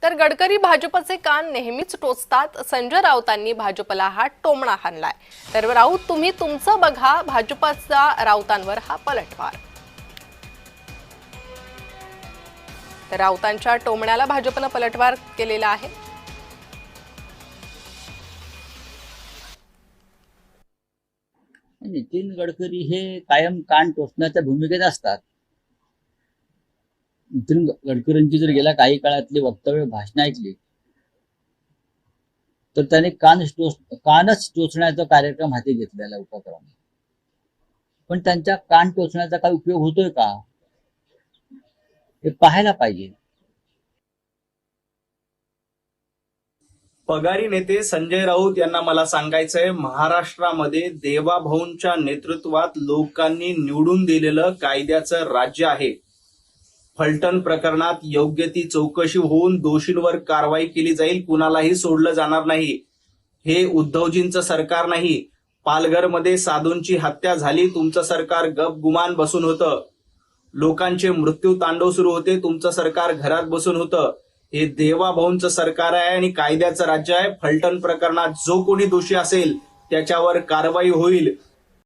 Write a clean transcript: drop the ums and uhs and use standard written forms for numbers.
तर गडकरी भाजपचे कान नेहमीच टोचतात. संजय राऊतांनी भाजपला हा टोमणा हाणलाय. तर राऊत तुम्ही तुमचं बघा, भाजपचा राऊतांवर हा पलटवार. तर राऊतांच्या टोमण्याला भाजपनं पलटवार केलेला आहे. नितीन गडकरी हे कायम कान टोचण्याच्या भूमिकेत असतात. नितीन गडकरींची जर गेल्या काही काळातली वक्तव्य भाषण ऐकली तर त्याने कानच टोचण्याचा कार्यक्रम हाती घेतलेला उपक्रम. पण त्यांच्या कान टोचण्याचा काही उपयोग होतोय का हे पाहायला पाहिजे. पगारी नेते संजय राऊत यांना मला सांगायचंय, महाराष्ट्रामध्ये देवाभाऊंच्या नेतृत्वात लोकांनी निवडून दिलेलं कायद्याचं राज्य आहे. फलटण प्रकरणात योग्य ती चौकशी होऊन दोषींवर कारवाई केली जाईल, कुणालाही सोडलं जाणार नाही. हे उद्धवजींचं सरकार नाही. पालघरमध्ये साधूंची हत्या झाली, तुमचं सरकार गपगुमान बसून होतं. लोकांचे मृत्यू तांडव सुरू होते, तुमचं सरकार घरात बसून होतं. हे देवाभाऊंचं सरकार आहे आणि कायद्याचं राज्य आहे. फलटण प्रकरणात जो कोणी दोषी असेल त्याच्यावर कारवाई होईल.